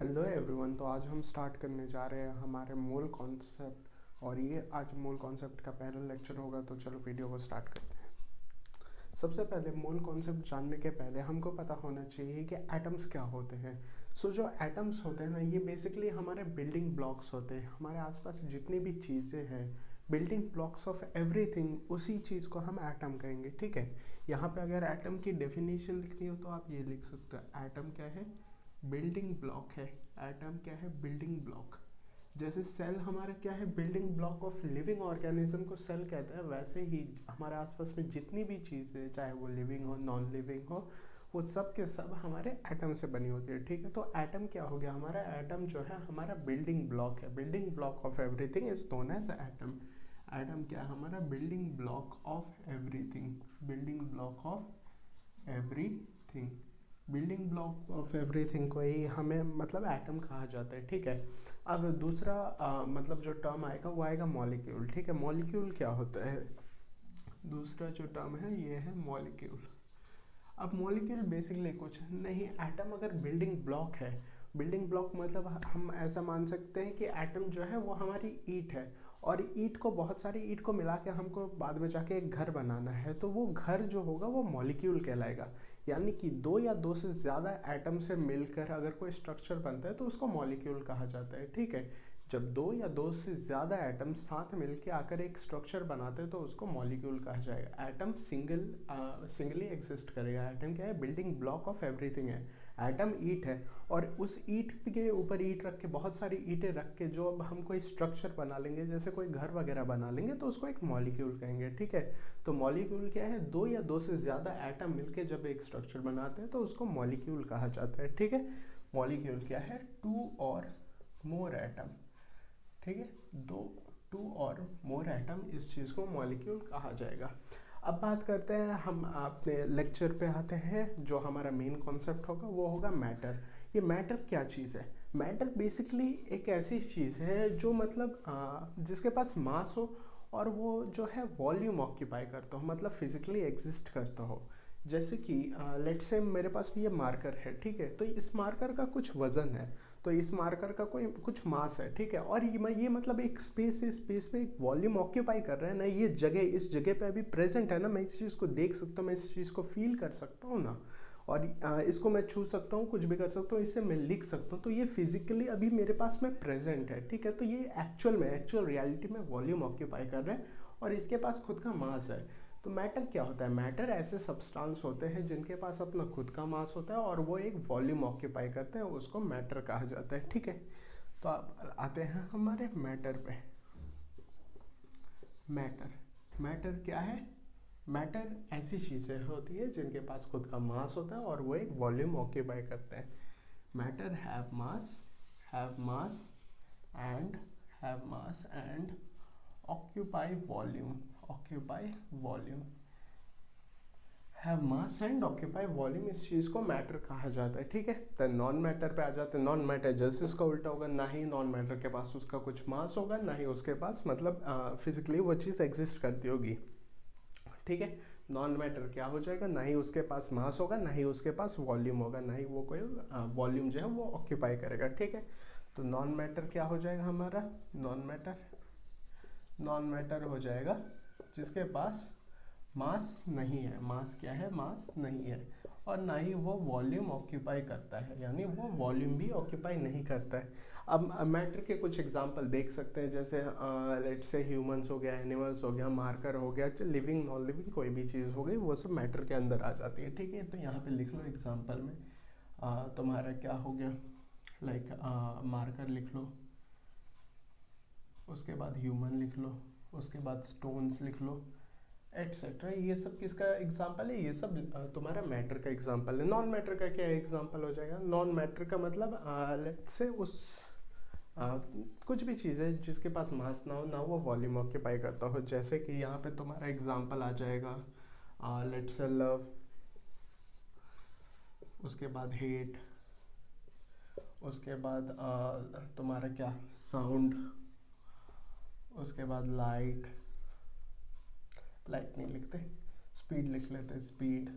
Hello everyone. तो आज हम स्टार्ट करने जा रहे हैं हमारे मूल कॉन्सेप्ट, और ये आज मूल कॉन्सेप्ट का पहला लेक्चर होगा। तो चलो वीडियो को स्टार्ट करते हैं। सबसे पहले मूल कॉन्सेप्ट जानने के पहले हमको पता होना चाहिए कि एटम्स क्या होते हैं। जो एटम्स होते हैं ना, ये बेसिकली हमारे बिल्डिंग ब्लॉक्स होते हैं। हमारे आसपास जितनी भी चीज़ें हैं, बिल्डिंग ब्लॉक्स ऑफ एवरीथिंग, उसी चीज़ को हम एटम कहेंगे। ठीक है। यहाँ पे अगर एटम की डेफिनेशन लिखनी हो तो आप ये लिख सकते हो, एटम क्या है? बिल्डिंग ब्लॉक है। एटम क्या है? Building block. जैसे सेल हमारा क्या है? Building block of living organism को सेल कहते हैं। वैसे ही हमारे आसपास में जितनी भी चीज़ें, चाहे वो लिविंग हो नॉन लिविंग हो, वो सब के सब हमारे एटम से बनी होती है। ठीक है। तो एटम क्या हो गया? हमारा एटम जो है हमारा बिल्डिंग ब्लॉक है। Building block of everything is known as atom. Atom क्या है? हमारा building block of everything. Building block of everything. Building block of everything को ही हमें मतलब एटम कहा जाता है। ठीक है। अब दूसरा मतलब जो टर्म आएगा वो आएगा मॉलिक्यूल। ठीक है। मॉलिक्यूल क्या होता है? दूसरा जो टर्म है ये है मॉलिक्यूल। अब मॉलिक्यूल बेसिकली कुछ नहीं, एटम अगर बिल्डिंग ब्लॉक है, बिल्डिंग ब्लॉक मतलब हम ऐसा मान सकते हैं कि एटम जो है वो हमारी ईंट है, और ईंट को, बहुत सारी ईंट को मिला के हमको बाद में जाके एक घर बनाना है, तो वो घर जो होगा वो मॉलिक्यूल कहलाएगा। यानी कि दो या दो से ज़्यादा एटम से मिलकर अगर कोई स्ट्रक्चर बनता है तो उसको मॉलिक्यूल कहा जाता है। ठीक है। जब दो या दो से ज़्यादा एटम साथ मिलके आकर एक स्ट्रक्चर बनाते हैं तो उसको मॉलिक्यूल कहा जाएगा। एटम सिंगली एग्जिस्ट करेगा। एटम क्या है? बिल्डिंग ब्लॉक ऑफ एवरीथिंग है। एटम ईंट है, और उस ईंट के ऊपर ईंट रख के, बहुत सारी ईंटें रख के जो अब हम कोई स्ट्रक्चर बना लेंगे, जैसे कोई घर वगैरह बना लेंगे, तो उसको एक मॉलिक्यूल कहेंगे। ठीक है। तो मॉलिक्यूल क्या है? दो या दो से ज़्यादा एटम मिलके जब एक स्ट्रक्चर बनाते हैं तो उसको मॉलिक्यूल कहा जाता है। ठीक है। मॉलिक्यूल क्या है? टू और मोर एटम। ठीक है। दो, टू और मोर एटम, इस चीज़ को मॉलिक्यूल कहा जाएगा। अब बात करते हैं, हम अपने लेक्चर पे आते हैं। जो हमारा मेन कॉन्सेप्ट होगा वो होगा मैटर। ये मैटर क्या चीज़ है? मैटर बेसिकली एक ऐसी चीज़ है जो मतलब जिसके पास मास हो, और वो जो है वॉल्यूम ऑक्यूपाई करता हो, मतलब फिजिकली एग्जिस्ट करता हो। जैसे कि लेट्स से मेरे पास भी ये मार्कर है। ठीक है। तो इस मार्कर का कुछ वजन है, तो इस मार्कर का कोई कुछ मास है। ठीक है। और ये मतलब एक स्पेस है, स्पेस में एक वॉल्यूम ऑक्यूपाई कर रहा है ना। ये जगह, इस जगह पे अभी प्रेजेंट है ना। मैं इस चीज़ को देख सकता हूँ, मैं इस चीज़ को फील कर सकता हूँ ना, और इसको मैं छू सकता हूँ, कुछ भी कर सकता हूँ, इससे मैं लिख सकता हूँ। तो ये फिजिकली अभी मेरे पास में प्रेजेंट है। ठीक है। तो ये एक्चुअल रियलिटी में वॉल्यूम ऑक्यूपाई कर रहा है, और इसके पास खुद का मास है। तो मैटर क्या होता है? मैटर ऐसे सब्सटेंस होते हैं जिनके पास अपना खुद का मास होता है, और वो एक वॉल्यूम ऑक्यूपाई करते हैं, उसको मैटर कहा जाता है। ठीक है। तो अब आते हैं हमारे मैटर पे। मैटर, मैटर क्या है? मैटर ऐसी चीज़ें होती है जिनके पास खुद का मास होता है, और वो एक वॉल्यूम ऑक्यूपाई करते हैं। Matter have mass and have mass and occupy volume. Occupy volume, have mass and occupy volume, इस चीज़ को मैटर कहा जाता है। ठीक है। तो नॉन मैटर पे आ जाते हैं। नॉन मैटर जैसे इसका उल्टा होगा, ना ही नॉन मैटर के पास उसका कुछ मास होगा, ना ही उसके पास मतलब फिजिकली वो चीज़ एग्जिस्ट करती होगी। ठीक है। नॉन मैटर क्या हो जाएगा? ना ही उसके पास मास होगा, ना ही उसके पास वॉल्यूम होगा, ना ही वो कोई वॉल्यूम जो है वो ऑक्यूपाई करेगा। ठीक है। तो नॉन मैटर क्या हो जाएगा हमारा? नॉन मैटर हो जाएगा जिसके पास मास नहीं है। मास क्या है? मास नहीं है। और ना ही वो वॉल्यूम ऑक्यूपाई करता है, यानी वो वॉल्यूम भी ऑक्यूपाई नहीं करता है। अब मैटर के कुछ एग्जांपल देख सकते हैं, जैसे लेट्स से ह्यूमंस हो गया, एनिमल्स हो गया, मार्कर हो गया, लिविंग नॉन लिविंग कोई भी चीज़ हो गई, वो सब मैटर के अंदर आ जाती है। ठीक है। तो यहाँ पे लिख लो एग्जांपल में, तुम्हारा क्या हो गया, लाइक मार्कर लिख लो, उसके बाद ह्यूमन लिख लो, उसके बाद स्टोन्स लिख लो, एटसेट्रा। ये सब किसका एग्जाम्पल है? ये सब तुम्हारा मैटर का एग्जाम्पल है। नॉन मैटर का क्या एग्जाम्पल हो जाएगा? नॉन मैटर का मतलब लेट्स से उस कुछ भी चीज़ है जिसके पास मास ना हो, ना वो वॉल्यूम ऑक्यूपाई करता हो। जैसे कि यहाँ पे तुम्हारा एग्जाम्पल आ जाएगा, लेट्स से लव, उसके बाद हेट, उसके बाद तुम्हारा क्या, साउंड, उसके बाद लाइट, लाइट नहीं लिखते, स्पीड लिख लेते, स्पीड,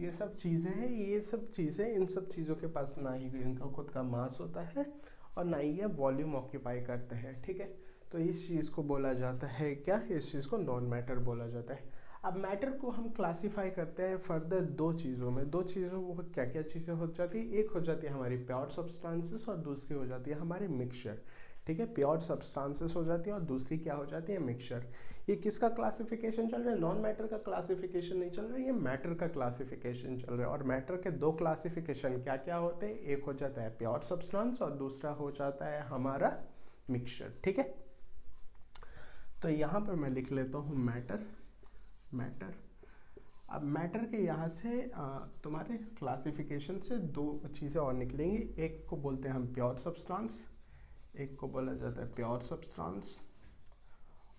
ये सब चीज़ें हैं, ये सब चीज़ें, इन सब चीज़ों के पास ना ही इनका खुद का मास होता है और ना ही ये वॉल्यूम ऑक्यूपाई करते हैं, ठीक है। तो इस चीज़ को बोला जाता है क्या, इस चीज़ को नॉन मैटर बोला जाता है। अब मैटर को हम क्लासीफाई करते हैं फर्दर दो चीज़ों में। दो चीज़ों वो क्या क्या चीज़ें हो जाती है, एक हो जाती है हमारी प्योर सब्सटेंसेस और दूसरी हो जाती है हमारी मिक्सचर, ठीक है। प्योर सब्सटेंसेस हो जाती है और दूसरी क्या हो जाती है, मिक्सचर। ये किसका क्लासिफिकेशन चल रहा है, नॉन मैटर का क्लासिफिकेशन नहीं चल रहा है, ये मैटर का क्लासिफिकेशन चल रहा है। और मैटर के दो क्लासिफिकेशन क्या क्या होते हैं, एक हो जाता है प्योर सब्सटेंस और दूसरा हो जाता है हमारा मिक्सचर, ठीक है। तो यहाँ पर मैं लिख लेता हूँ मैटर। अब मैटर के यहाँ से तुम्हारे क्लासिफिकेशन से दो चीज़ें और निकलेंगी, एक को बोलते हैं हम प्योर सब्सटेंस, एक को बोला जाता है प्योर सब्सटेंस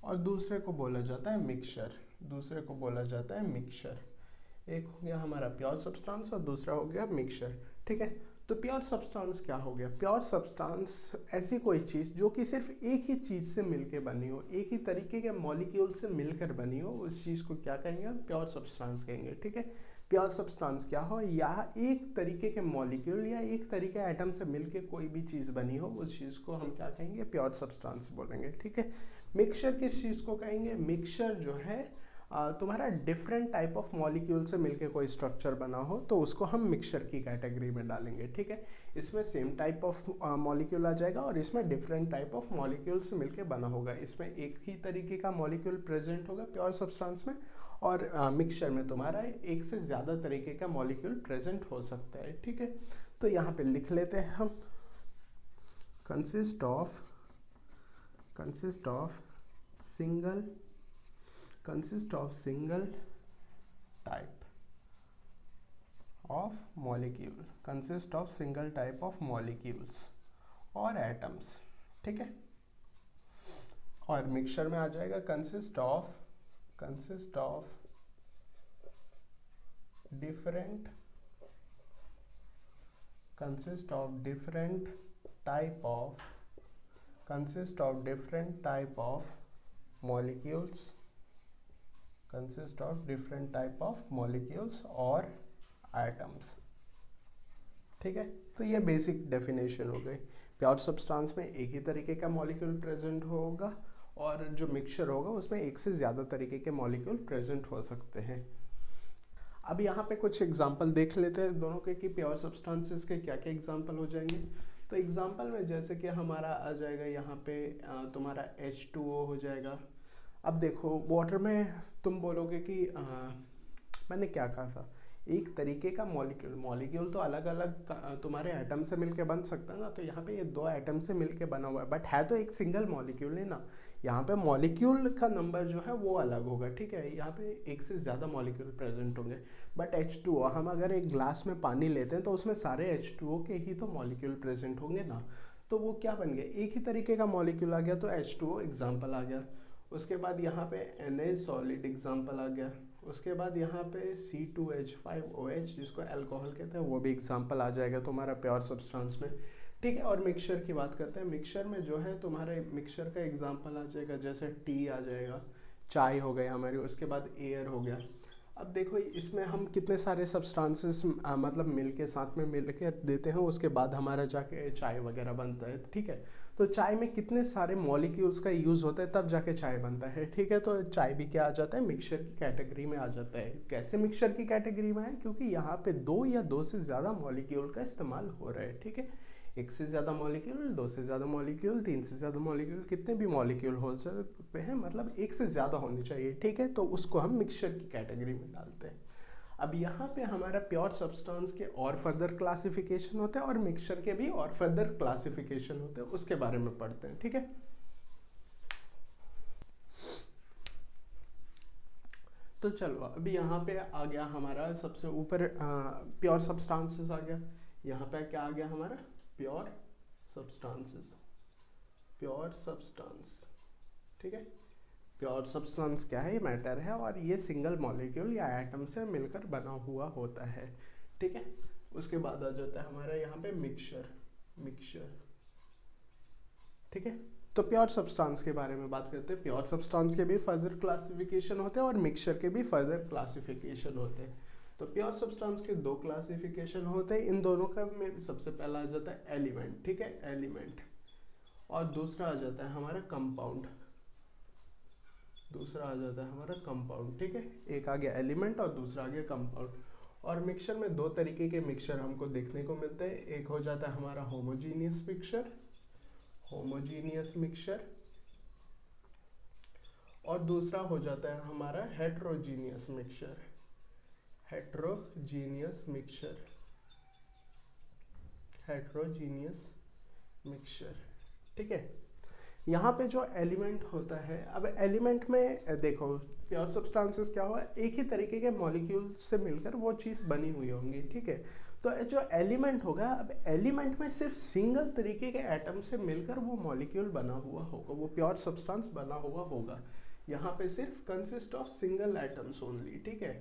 और दूसरे को बोला जाता है मिक्सचर, दूसरे को बोला जाता है मिक्सचर। एक हो गया हमारा प्योर सब्सटेंस और दूसरा हो गया मिक्सचर, ठीक है। तो प्योर सब्सटेंस क्या हो गया, प्योर सब्सटेंस ऐसी कोई चीज़ जो कि सिर्फ एक ही चीज़ से मिलकर बनी हो, एक ही तरीके के मॉलिक्यूल से मिलकर बनी हो, उस चीज़ को क्या कहेंगे, प्योर सब्सटेंस कहेंगे, ठीक है। प्योर सब्सटेंस क्या हो, या एक तरीके के मॉलिक्यूल या एक तरीके एटम से मिलकर कोई भी चीज़ बनी हो, उस चीज़ को हम क्या कहेंगे, प्योर सब्सटेंस बोलेंगे, ठीक है। मिक्सचर किस चीज़ को कहेंगे, मिक्सचर जो है तुम्हारा डिफरेंट टाइप ऑफ मॉलिक्यूल से मिलके कोई स्ट्रक्चर बना हो तो उसको हम मिक्सचर की कैटेगरी में डालेंगे, ठीक है। इसमें सेम टाइप ऑफ मॉलिक्यूल आ जाएगा और इसमें डिफरेंट टाइप ऑफ मॉलिक्यूल से मिलके बना होगा। इसमें एक ही तरीके का मॉलिक्यूल प्रेजेंट होगा प्योर सब्सटेंस में, और मिक्सचर में तुम्हारा एक से ज़्यादा तरीके का मॉलिक्यूल प्रेजेंट हो सकता है, ठीक है। तो यहाँ पे लिख लेते हैं हम consist of single type of molecule, consist of single type of molecules और एटम्स, ठीक है। और मिक्सचर में आ जाएगा consist of different type of molecules और एटम्स, ठीक है। तो ये बेसिक डेफिनेशन हो गई। प्योर सब्सटेंस में एक ही तरीके का मॉलिक्यूल प्रेजेंट होगा और जो मिक्सचर होगा उसमें एक से ज़्यादा तरीके के मॉलिक्यूल प्रेजेंट हो सकते हैं। अब यहाँ पे कुछ एग्जांपल देख लेते हैं दोनों के कि प्योर सब्सटेंसेस के क्या क्या एग्जांपल हो जाएंगे। तो एग्जांपल में जैसे कि हमारा आ जाएगा यहाँ पे तुम्हारा H2O हो जाएगा। अब देखो वाटर में तुम बोलोगे कि मैंने क्या कहा था, एक तरीके का मॉलिक्यूल तो अलग अलग तुम्हारे एटम से मिलके बन सकता है ना। तो यहाँ पे ये दो एटम से मिलके बना हुआ है, बट है तो एक सिंगल मॉलिक्यूल है ना। यहाँ पे मॉलिक्यूल का नंबर जो है वो अलग होगा, ठीक है। यहाँ पे एक से ज़्यादा मॉलिक्यूल प्रेजेंट होंगे। बट H2O, हम अगर एक ग्लास में पानी लेते हैं तो उसमें सारे H2O के ही तो मॉलिक्यूल प्रेजेंट होंगे ना। तो वो क्या बन गया, एक ही तरीके का मॉलिक्यूल आ गया तो H2O एग्जाम्पल आ गया। उसके बाद यहाँ पे Na सॉलिड एग्जाम्पल आ गया। उसके बाद यहाँ पे C2H5OH जिसको अल्कोहल कहते हैं वो भी एग्जाम्पल आ जाएगा तुम्हारा प्योर सब्सटेंस में, ठीक है। और मिक्सचर की बात करते हैं। मिक्सचर में जो है तुम्हारे मिक्सचर का एग्जाम्पल आ जाएगा, जैसे टी आ जाएगा, चाय हो गई हमारी, उसके बाद एयर हो गया। अब देखो इसमें हम कितने सारे सब्सटेंसेस मतलब मिल के साथ में मिल के देते हैं, उसके बाद हमारा जाके चाय वगैरह बनता है, ठीक है। तो चाय में कितने सारे मॉलिक्यूल्स का यूज़ होता है तब जाके चाय बनता है, ठीक है। तो चाय भी क्या आ जाता है, मिक्सचर की कैटेगरी में आ जाता है। कैसे मिक्सचर की कैटेगरी में है, क्योंकि यहाँ पे दो या दो से ज़्यादा मॉलिक्यूल का इस्तेमाल हो रहा है, ठीक है। एक से ज़्यादा मॉलिक्यूल, दो से ज़्यादा मॉलिक्यूल, तीन से ज़्यादा मॉलिक्यूल, कितने भी मॉलिक्यूल हो सकते हैं, मतलब एक से ज़्यादा होने चाहिए, ठीक है। तो उसको हम मिक्सचर की कैटेगरी में डालते हैं। अब यहाँ पे हमारा प्योर सब्सटेंस के और फर्दर क्लासिफिकेशन होते हैं और मिक्सचर के भी और फर्दर क्लासिफिकेशन होते हैं, उसके बारे में पढ़ते हैं, ठीक है। तो चलो अभी यहाँ पे आ गया हमारा सबसे ऊपर प्योर सब्सटेंसेस आ गया। यहाँ पे क्या आ गया हमारा, प्योर सब्सटेंस, ठीक है। प्योर सब्सटेंस क्या है, ये मैटर है और ये सिंगल मॉलिक्यूल या एटम से मिलकर बना हुआ होता है, ठीक है। उसके बाद आ जाता है हमारा यहाँ पे मिक्सचर, ठीक है। तो प्योर सब्सटेंस के बारे में बात करते हैं। प्योर सब्सटेंस के भी फर्दर क्लासिफिकेशन होते हैं और मिक्सचर के भी फर्दर क्लासिफिकेशन होते हैं। तो प्योर सब्सटेंस के दो क्लासिफिकेशन होते हैं, इन दोनों का में सबसे पहला आ जाता है एलिमेंट, ठीक है, एलिमेंट, और दूसरा आ जाता है हमारा कंपाउंड, दूसरा आ जाता है हमारा कंपाउंड, ठीक है। एक आ गया एलिमेंट और दूसरा आ गया कंपाउंड। और मिक्सचर में दो तरीके के मिक्सचर हमको देखने को मिलते हैं, एक हो जाता है हमारा होमोजीनियस मिक्सचर, होमोजीनियस मिक्सचर, और दूसरा हो जाता है हमारा heterogeneous mixture, heterogeneous mixture, heterogeneous mixture, ठीक है। यहाँ पे जो एलिमेंट होता है, अब एलिमेंट में देखो प्योर सब्सटेंसेस क्या हुआ, एक ही तरीके के मॉलिक्यूल से मिलकर वो चीज़ बनी हुई होंगी, ठीक है। तो जो एलिमेंट होगा, अब एलिमेंट में सिर्फ सिंगल तरीके के एटम से मिलकर वो मॉलिक्यूल बना हुआ होगा, वो प्योर सब्सटेंस बना हुआ होगा। यहाँ पे सिर्फ consist of single atoms only, ठीक है,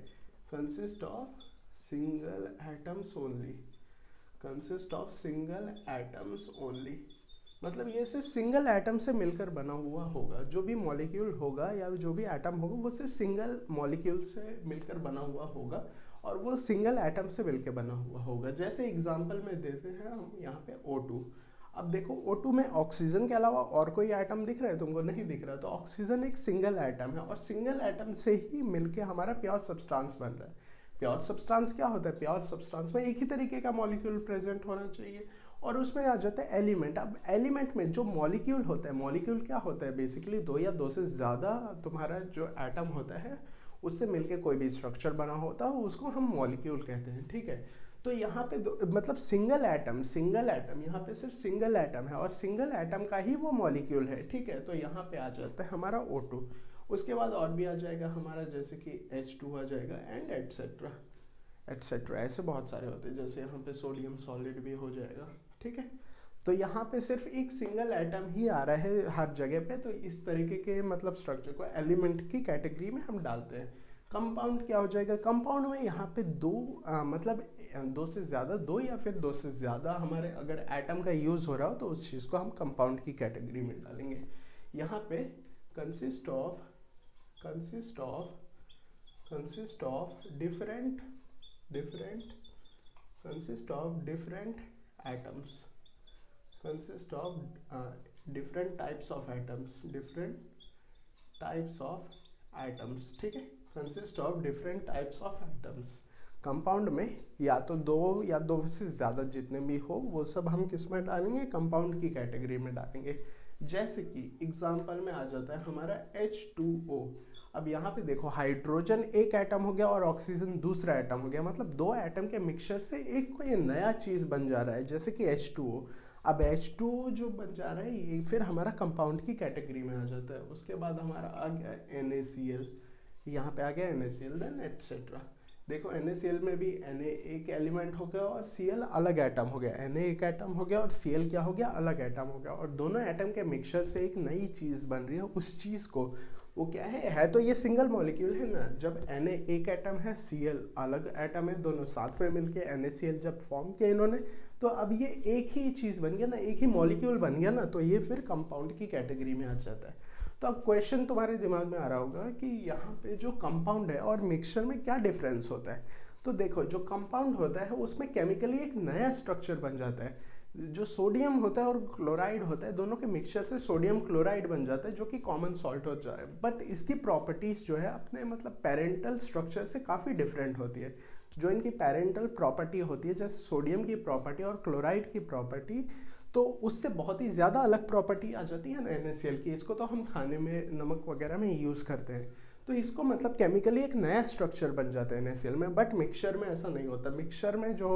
consist of single atoms only, consist of single atoms only, मतलब ये सिर्फ सिंगल एटम से मिलकर बना हुआ होगा। जो भी मॉलिक्यूल होगा या जो भी एटम होगा वो सिर्फ सिंगल मॉलिक्यूल से मिलकर बना हुआ होगा, और वो सिंगल एटम से मिलकर बना हुआ होगा। जैसे एग्जांपल में देते हैं हम यहाँ पे O2। अब देखो O2 में ऑक्सीजन के अलावा और कोई एटम दिख रहा है तुमको? नहीं दिख रहा। तो ऑक्सीजन एक सिंगल एटम है, और सिंगल एटम से ही मिलके हमारा प्योर सब्सटेंस बन रहा है। प्योर सब्सटेंस क्या होता है? प्योर सब्सटेंस में एक ही तरीके का मॉलिक्यूल प्रेजेंट होना चाहिए, और उसमें आ जाता है एलिमेंट। अब एलिमेंट में जो मॉलिक्यूल होता है, मॉलिक्यूल क्या होता है? बेसिकली दो या दो से ज़्यादा तुम्हारा जो एटम होता है उससे मिलके कोई भी स्ट्रक्चर बना होता है, उसको हम मॉलिक्यूल कहते हैं, ठीक है। तो यहाँ पे मतलब सिंगल एटम, सिंगल एटम, यहाँ पे सिर्फ सिंगल एटम है और सिंगल एटम का ही वो मॉलिक्यूल है, ठीक है। तो यहाँ पे आ जाता है हमारा O2। उसके बाद और भी आ जाएगा हमारा, जैसे कि H2 आ जाएगा, एंड एटसेट्रा एटसेट्रा, ऐसे बहुत सारे होते हैं। जैसे यहाँ पे सोडियम सॉलिड भी हो जाएगा, ठीक है। तो यहाँ पे सिर्फ एक सिंगल एटम ही आ रहा है हर जगह पे। तो इस तरीके के मतलब स्ट्रक्चर को एलिमेंट की कैटेगरी में हम डालते हैं। कंपाउंड क्या हो जाएगा? कंपाउंड में यहाँ पे मतलब दो से ज़्यादा, दो या फिर दो से ज़्यादा हमारे अगर एटम का यूज़ हो रहा हो तो उस चीज़ को हम कंपाउंड की कैटेगरी में डालेंगे। यहाँ पे consist of different atoms, consist of different types of atoms, ठीक है, consist of different types of atoms। Compound में या तो दो या दो से ज़्यादा जितने भी हो वो सब हम किस में डालेंगे? कंपाउंड की कैटेगरी में डालेंगे। जैसे कि एग्जाम्पल में आ जाता है हमारा H2O। अब यहाँ पे देखो, हाइड्रोजन एक एटम हो गया और ऑक्सीजन दूसरा एटम हो गया, मतलब दो एटम के मिक्सचर से एक कोई नया चीज़ बन जा रहा है, जैसे कि H2O। अब H2O जो बन जा रहा है ये फिर हमारा कंपाउंड की कैटेगरी में आ जाता है। उसके बाद हमारा आ गया NaCl, यहाँ पे आ गया NaCl, देन एटसेट्रा। देखो NaCl में भी Na एक एलिमेंट हो गया और Cl अलग एटम हो गया, Na एक एटम हो गया और Cl क्या हो गया? अलग एटम हो गया, और दोनों एटम के मिक्सचर से एक नई चीज़ बन रही है। उस चीज़ को वो क्या है तो ये सिंगल मॉलिक्यूल है ना। जब Na एक एटम है, Cl अलग एटम है, दोनों साथ में मिलके NaCl जब फॉर्म किया इन्होंने, तो अब ये एक ही चीज़ बन गया ना, एक ही मॉलिक्यूल बन गया ना, तो ये फिर कंपाउंड की कैटेगरी में आ जाता है। तो अब क्वेश्चन तुम्हारे दिमाग में आ रहा होगा कि यहाँ पे जो कंपाउंड है और मिक्सचर में क्या डिफरेंस होता है। तो देखो, जो कंपाउंड होता है उसमें केमिकली एक नया स्ट्रक्चर बन जाता है। जो सोडियम होता है और क्लोराइड होता है, दोनों के मिक्सचर से सोडियम क्लोराइड बन जाता है, जो कि कॉमन सॉल्ट हो जाए। बट इसकी प्रॉपर्टीज़ जो है अपने मतलब पेरेंटल स्ट्रक्चर से काफ़ी डिफरेंट होती है। जो इनकी पेरेंटल प्रॉपर्टी होती है, जैसे सोडियम की प्रॉपर्टी और क्लोराइड की प्रॉपर्टी, तो उससे बहुत ही ज़्यादा अलग प्रॉपर्टी आ जाती है ना NaCl की। इसको तो हम खाने में, नमक वगैरह में यूज़ करते हैं, तो इसको मतलब केमिकली एक नया स्ट्रक्चर बन जाता है NaCl में। बट मिक्सचर में ऐसा नहीं होता। मिक्सचर में जो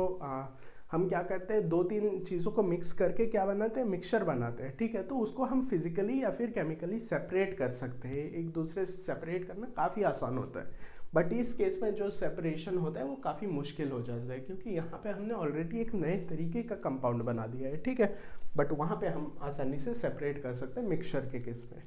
हम क्या करते हैं, दो तीन चीज़ों को मिक्स करके क्या बनाते हैं? मिक्सचर बनाते हैं, ठीक है। तो उसको हम फिजिकली या फिर केमिकली सेपरेट कर सकते हैं। एक दूसरे से सेपरेट करना काफ़ी आसान होता है। बट इस केस में जो सेपरेशन होता है वो काफ़ी मुश्किल हो जाता है, क्योंकि यहाँ पे हमने ऑलरेडी एक नए तरीके का कंपाउंड बना दिया है, ठीक है। बट वहाँ पे हम आसानी से सेपरेट कर सकते हैं मिक्सचर के केस में।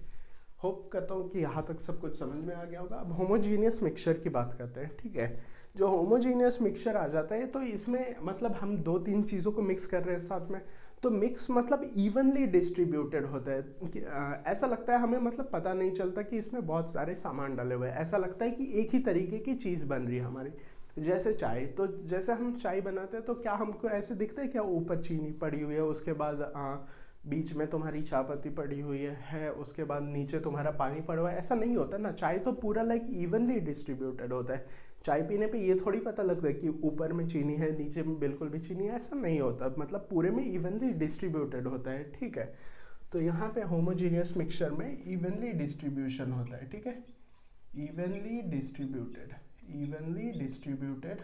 होप करता हूँ कि यहाँ तक सब कुछ समझ में आ गया होगा। अब होमोजीनियस मिक्सचर की बात करते हैं, ठीक है। जो होमोजीनियस मिक्सचर आ जाता है, तो इसमें मतलब हम दो तीन चीज़ों को मिक्स कर रहे हैं साथ में, तो मिक्स मतलब इवनली डिस्ट्रीब्यूटेड होता है। ऐसा लगता है हमें, मतलब पता नहीं चलता कि इसमें बहुत सारे सामान डले हुए हैं। ऐसा लगता है कि एक ही तरीके की चीज़ बन रही है हमारी। जैसे चाय, तो जैसे हम चाय बनाते हैं तो क्या हमको ऐसे दिखता है क्या ऊपर चीनी पड़ी हुई है, उसके बाद बीच में तुम्हारी चाय पत्ती पड़ी हुई है, उसके बाद नीचे तुम्हारा पानी पड़ा हुआ है, ऐसा नहीं होता ना। चाय तो पूरा लाइक इवनली डिस्ट्रीब्यूटेड होता है। चाय पीने पे ये थोड़ी पता लगता है कि ऊपर में चीनी है नीचे में बिल्कुल भी चीनी है, ऐसा नहीं होता, मतलब पूरे में इवनली डिस्ट्रीब्यूटेड होता है, ठीक है। तो यहाँ पे होमोजीनियस मिक्सचर में इवनली डिस्ट्रीब्यूशन होता है, ठीक है, evenly distributed, evenly distributed,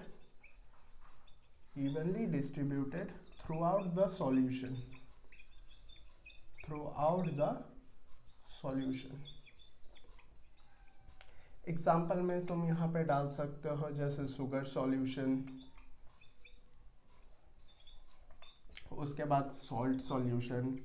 evenly distributed through out the solution, throughout the solution। Example में तुम यहाँ पे डाल सकते हो जैसे शुगर सॉल्यूशन, उसके बाद सॉल्ट सॉल्यूशन,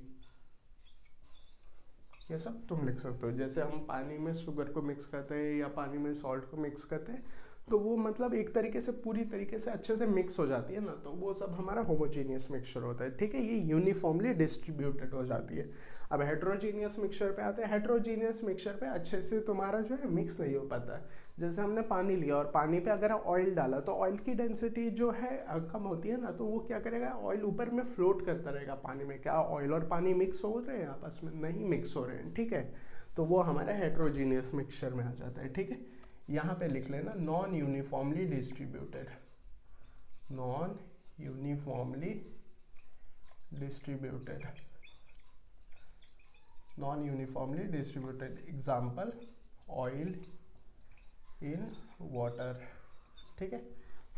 ये सब तुम लिख सकते हो। जैसे हम पानी में शुगर को मिक्स करते हैं या पानी में सॉल्ट को मिक्स करते हैं तो वो मतलब एक तरीके से पूरी तरीके से अच्छे से मिक्स हो जाती है ना, तो वो सब हमारा होमोजीनियस मिक्सचर होता है, ठीक है। ये यूनिफॉर्मली डिस्ट्रीब्यूटेड हो जाती है। अब हेट्रोजीनियस मिक्सचर पे आते हैं। हेट्रोजीनियस मिक्सचर पे अच्छे से तुम्हारा जो है मिक्स नहीं हो पाता है। जैसे हमने पानी लिया और पानी पे अगर ऑयल डाला तो ऑयल की डेंसिटी जो है कम होती है ना, तो वो क्या करेगा, ऑयल ऊपर में फ्लोट करता रहेगा पानी में। क्या ऑयल और पानी मिक्स हो रहे हैं आपस में? नहीं मिक्स हो रहे हैं, ठीक है। तो वो हमारा हेट्रोजीनियस मिक्सचर में आ जाता है, ठीक है। यहाँ पे लिख लेना non uniformly distributed, non uniformly distributed, non uniformly distributed. Example oil in water, ठीक है।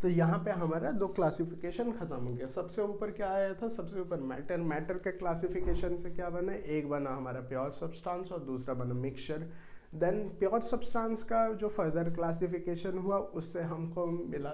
तो यहाँ पे हमारा दो क्लासिफिकेशन खत्म हो गया। सबसे ऊपर क्या आया था, सबसे ऊपर मैटर, मैटर के क्लासिफिकेशन से क्या बना, एक बना हमारा प्योर सब्सटेंस और दूसरा बना मिक्सचर। देन प्योर सब्सटेंस का जो फर्दर क्लासिफिकेशन हुआ उससे हमको मिला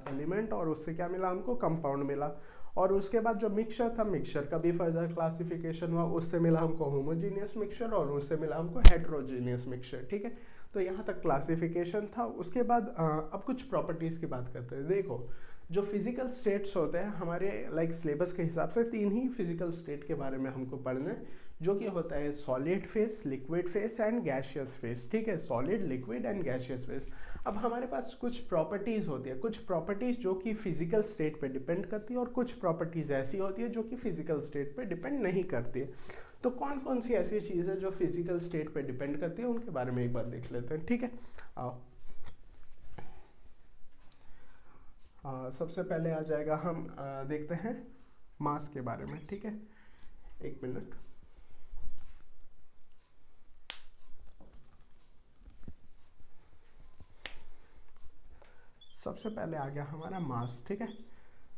एलिमेंट और उससे क्या मिला हमको, कंपाउंड मिला। और उसके बाद जो मिक्सचर था, मिक्सचर का भी फर्दर क्लासिफिकेशन हुआ, उससे मिला हमको होमोजीनियस मिक्सचर और उससे मिला हमको हेट्रोजीनियस मिक्सचर, ठीक है। तो यहाँ तक क्लासिफिकेशन था। उसके बाद अब कुछ प्रॉपर्टीज़ की बात करते हैं। देखो जो फिजिकल स्टेट्स होते हैं हमारे लाइक सिलेबस के हिसाब से 3 ही फिजिकल स्टेट के बारे में हमको पढ़ना है, जो कि होता है solid phase, liquid phase and gaseous face, ठीक है। Solid, liquid and gaseous face. अब हमारे पास कुछ प्रॉपर्टीज़ होती है, कुछ प्रॉपर्टीज़ जो कि फिजिकल स्टेट पे डिपेंड करती है और कुछ प्रॉपर्टीज़ ऐसी होती है जो कि फिजिकल स्टेट पे डिपेंड नहीं करती है। तो कौन कौन सी ऐसी चीज़ है जो फिजिकल स्टेट पे डिपेंड करती है, उनके बारे में एक बार देख लेते हैं, ठीक है। आओ सबसे पहले आ जाएगा, हम देखते हैं मास के बारे में, ठीक है। एक मिनट। सबसे पहले आ गया हमारा मास, ठीक है।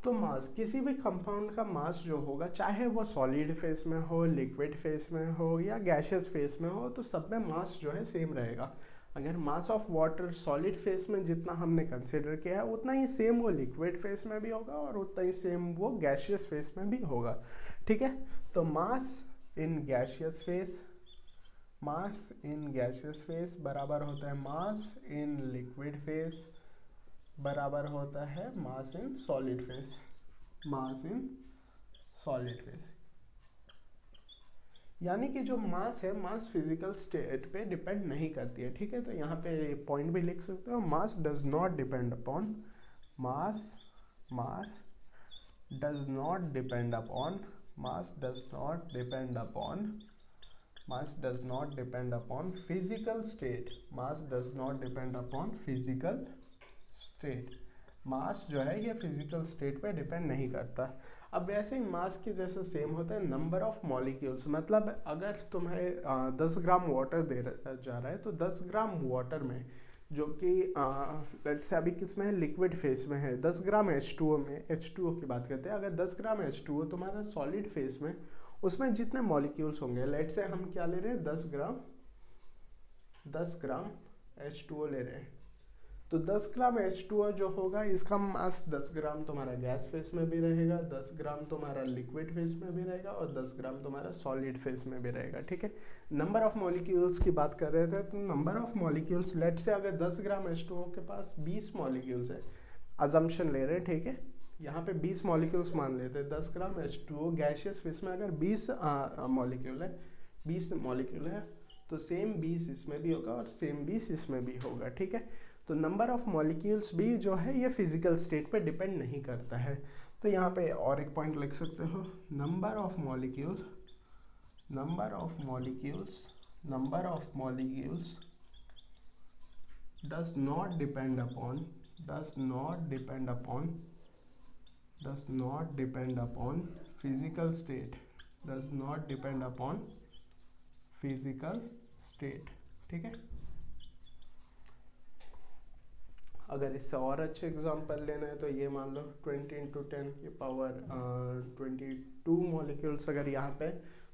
तो मास, किसी भी कंपाउंड का मास जो होगा, चाहे वो सॉलिड फेस में हो, लिक्विड फेस में हो या गैसियस फेस में हो, तो सब में मास जो है सेम रहेगा। अगर mass of water solid phase में जितना हमने कंसिडर किया है उतना ही सेम वो लिक्विड फेस में भी होगा और उतना ही सेम वो गैसियस फेस में भी होगा, ठीक है। तो mass in gaseous phase, mass in gaseous phase बराबर होता है मास इन लिक्विड फेस बराबर होता है mass in solid phase, mass in solid phase. यानी कि जो मास है, मास फिजिकल स्टेट पे डिपेंड नहीं करती है, ठीक है। तो यहाँ पे पॉइंट भी लिख सकते हो, mass does not depend upon, mass, mass does not depend upon, mass does not depend upon, mass does not depend upon physical state, mass does not depend upon physical state. Mass जो है ये physical state पे depend नहीं करता। अब वैसे ही मास के जैसे सेम होता है नंबर ऑफ मॉलिक्यूल्स। मतलब अगर तुम्हें 10 ग्राम वाटर दे जा रहा है तो 10 ग्राम वाटर में, जो कि लेट्स से अभी किस में है, लिक्विड फेस में है, 10 ग्राम H2O में, H2O की बात करते हैं, अगर 10 ग्राम H2O तुम्हारा सॉलिड फेस में, उसमें जितने मॉलिक्यूल्स होंगे, लेट्स से हम क्या ले रहे हैं, 10 ग्राम H2O ले रहे हैं, तो 10 ग्राम H2O जो होगा इसका मास 10 ग्राम तुम्हारा गैस फेस में भी रहेगा, 10 ग्राम तुम्हारा लिक्विड फेस में भी रहेगा और 10 ग्राम तुम्हारा सॉलिड फेस में भी रहेगा, ठीक है। नंबर ऑफ मॉलिक्यूल्स की बात कर रहे थे, तो नंबर ऑफ मॉलिक्यूल्स, लेट से अगर 10 ग्राम H2O के पास 20 मॉलिक्यूल्स है, अजम्पशन ले रहे हैं, ठीक है। यहाँ पे 20 मॉलिक्यूल्स मान लेते हैं, 10 ग्राम H2O गैसियस फेस में अगर 20 मॉलिक्यूल है, 20 मॉलिक्यूल है, तो सेम 20 इसमें भी होगा और सेम 20 इसमें भी होगा, ठीक है। तो नंबर ऑफ मॉलिक्यूल्स भी जो है ये फिजिकल स्टेट पे डिपेंड नहीं करता है। तो यहाँ पे और एक पॉइंट लिख सकते हो, number of molecules does not depend upon physical state, ठीक है। अगर इससे और अच्छे एग्जांपल लेना है तो ये मान लो 20 × 10 की पावर 22 मॉलिक्यूल्स अगर यहाँ पे,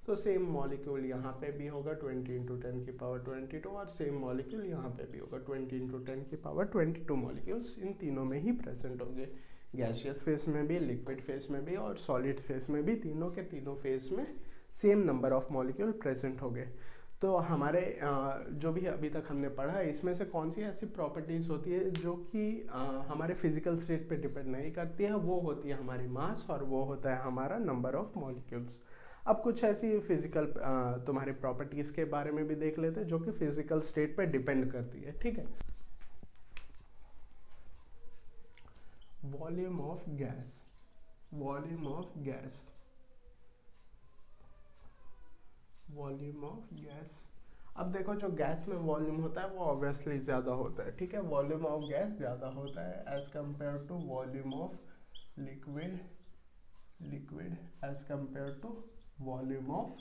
तो सेम मॉलिक्यूल यहाँ पे भी होगा 20 × 10 की पावर 22 और सेम मॉलिक्यूल यहाँ पे भी होगा 20 × 10 की पावर 22 मॉलिक्यूल्स इन तीनों में ही प्रेजेंट होंगे, गैसियस फेस में भी, लिक्विड फेस में भी और सॉलिड फेस में भी, तीनों के तीनों फेस में same number of molecule present होंगे। तो हमारे जो भी अभी तक हमने पढ़ा है इसमें से कौन सी ऐसी प्रॉपर्टीज़ होती है जो कि हमारे फिजिकल स्टेट पे डिपेंड नहीं करती है, वो होती है हमारी मास और वो होता है हमारा नंबर ऑफ मॉलिक्यूल्स। अब कुछ ऐसी फिजिकल तुम्हारी प्रॉपर्टीज़ के बारे में भी देख लेते हैं जो कि फिजिकल स्टेट पे डिपेंड करती है, ठीक है। Volume of gas. अब देखो जो गैस में वॉल्यूम होता है वो ऑब्वियसली ज़्यादा होता है, ठीक है। वॉल्यूम ऑफ गैस ज़्यादा होता है as compared to volume of liquid as compared to volume of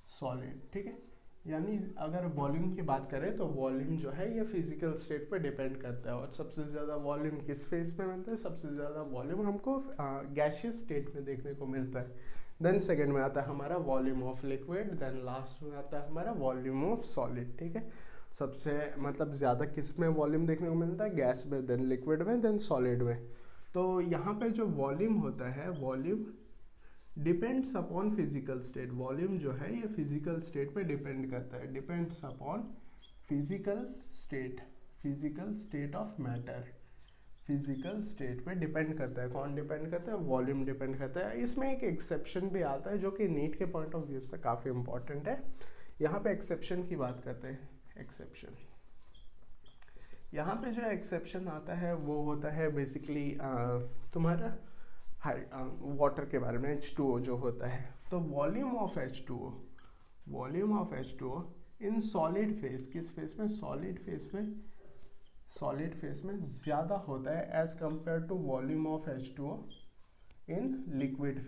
solid, ठीक है। यानी अगर वॉल्यूम की बात करें तो वॉल्यूम जो है ये फिजिकल स्टेट पर डिपेंड करता है, और सबसे ज़्यादा वॉल्यूम किस फेज में मिलता है, सबसे ज़्यादा वॉल्यूम हमको गैसियस स्टेट में देखने को मिलता है। देन सेकेंड में आता है हमारा volume of liquid, then last में आता है हमारा वॉल्यूम ऑफ सॉलिड, ठीक है। सबसे मतलब ज़्यादा किस में वॉल्यूम देखने को मिलता है, गैस में, देन लिक्विड में, देन सॉलिड में। तो यहाँ पे जो वॉल्यूम होता है, volume depends upon physical state, volume जो है ये फिजिकल स्टेट पे डिपेंड करता है, depends upon physical state of matter, physical state पे डिपेंड करता है। कौन डिपेंड करता है, वॉल्यूम डिपेंड करता है। इसमें एक एक्सेप्शन भी आता है जो कि नीट के पॉइंट ऑफ व्यू से काफ़ी इंपॉर्टेंट है। यहाँ पे एक्सेप्शन की बात करते हैं। एक्सेप्शन, यहाँ पे जो एक्सेप्शन आता है वो होता है बेसिकली तुम्हारा वाटर के बारे में, H2O जो होता है। तो volume of H2O in solid phase, किस फेस में, सॉलिड फेस में ज़्यादा होता है as compared to volume of H2O in liquid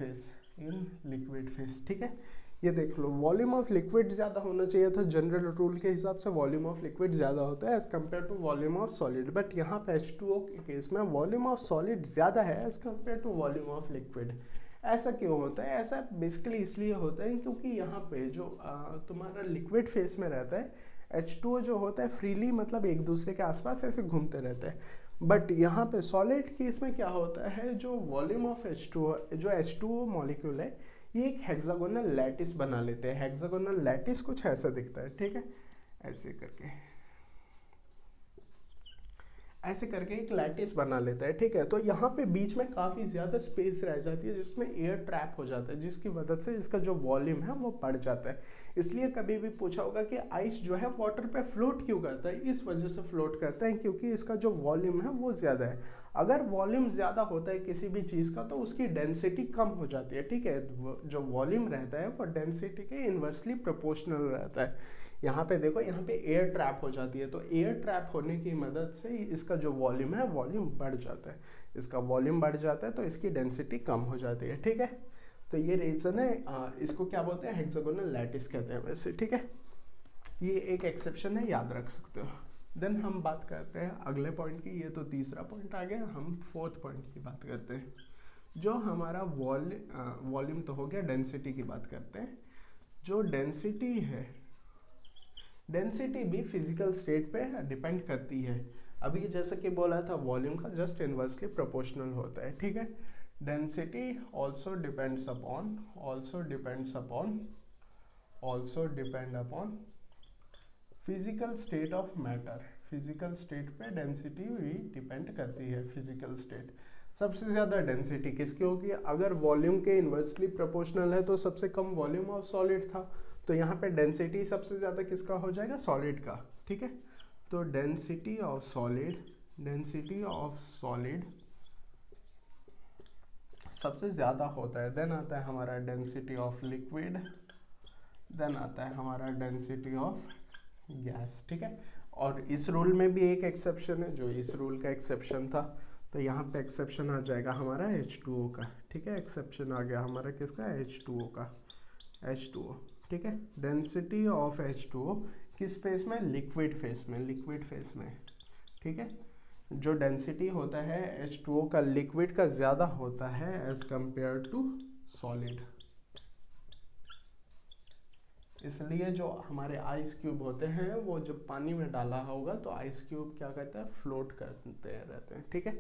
phase, ठीक है। ये देख लो, वॉल्यूम ऑफ लिक्विड ज़्यादा होना चाहिए था, जनरल रूल के हिसाब से वॉल्यूम ऑफ लिक्विड ज़्यादा होता है as compared to volume of solid, but यहाँ पे H2O के केस में वॉल्यूम ऑफ सॉलिड ज़्यादा है as compared to volume of liquid. ऐसा क्यों होता है? ऐसा बेसिकली इसलिए होता है क्योंकि यहाँ पे जो तुम्हारा लिक्विड फेस में रहता है H2O जो होता है फ्रीली, मतलब एक दूसरे के आसपास ऐसे घूमते रहते हैं, बट यहाँ पे सॉलिड केस में क्या होता है, जो वॉल्यूम ऑफ H2O मॉलिक्यूल है ये एक हेक्सागोनल लैटिस बना लेते हैं। हेक्सागोनल लैटिस कुछ ऐसा दिखता है, ठीक है, ऐसे करके एक लैटिस बना लेता है, ठीक है। तो यहाँ पे बीच में काफ़ी ज़्यादा स्पेस रह जाती है जिसमें एयर ट्रैप हो जाता है, जिसकी मदद से इसका जो वॉल्यूम है वो बढ़ जाता है। इसलिए कभी भी पूछा होगा कि आइस जो है वाटर पे फ्लोट क्यों करता है, इस वजह से फ्लोट करता है क्योंकि इसका जो वॉल्यूम है वो ज़्यादा है। अगर वॉल्यूम ज़्यादा होता है किसी भी चीज़ का तो उसकी डेंसिटी कम हो जाती है, ठीक है। जो वॉल्यूम रहता है वो डेंसिटी के इन्वर्सली प्रोपोर्शनल रहता है। यहाँ पे देखो, यहाँ पे एयर ट्रैप हो जाती है, तो एयर ट्रैप होने की मदद से इसका जो वॉल्यूम है वॉल्यूम बढ़ जाता है। इसका वॉल्यूम बढ़ जाता है तो इसकी डेंसिटी कम हो जाती है, ठीक है। तो ये रीज़न है, इसको क्या बोलते हैं, हेक्सागोनल लैटिस कहते हैं वैसे, ठीक है। ये एक एक्सेप्शन है, याद रख सकते हो। देन हम बात करते हैं अगले पॉइंट की। ये तो तीसरा पॉइंट आ गया, हम फोर्थ पॉइंट की बात करते हैं। जो हमारा वॉल्यूम तो हो गया, डेंसिटी की बात करते हैं। जो डेंसिटी है, डेंसिटी भी फिजिकल स्टेट पे डिपेंड करती है। अभी जैसे कि बोला था, वॉल्यूम का जस्ट इन्वर्सली प्रोपोर्शनल होता है, ठीक है। Density also depend upon physical state of matter. Physical state पे डेंसिटी भी डिपेंड करती है, फिजिकल स्टेट। सबसे ज़्यादा डेंसिटी किसकी होगी? अगर वॉल्यूम के इन्वर्सली प्रोपोर्शनल है तो सबसे कम वॉल्यूम ऑफ सॉलिड था, तो यहाँ पे डेंसिटी सबसे ज़्यादा किसका हो जाएगा? सॉलिड का, ठीक है। तो डेंसिटी ऑफ सॉलिड सबसे ज़्यादा होता है, देन आता है हमारा डेंसिटी ऑफ लिक्विड, देन आता है हमारा डेंसिटी ऑफ गैस। ठीक है, और इस रूल में भी एक एक्सेप्शन है, जो इस रूल का एक्सेप्शन था, तो यहाँ पे एक्सेप्शन आ जाएगा हमारा H2O का। ठीक है, एक्सेप्शन आ गया हमारा किसका, H2O का, H2O। ठीक है, डेंसिटी ऑफ H2O किस फेस में, लिक्विड फेस में। ठीक है, जो डेंसिटी होता है H2O का लिक्विड का ज़्यादा होता है एज कंपेयर टू सॉलिड। इसलिए जो हमारे आइस क्यूब होते हैं वो जब पानी में डाला होगा तो आइस क्यूब क्या करता है, फ्लोट करते रहते हैं। ठीक है,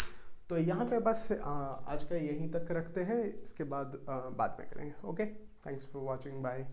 तो यहाँ पे बस आज का यहीं तक रखते हैं, इसके बाद में करेंगे। Okay, thanks for watching, bye.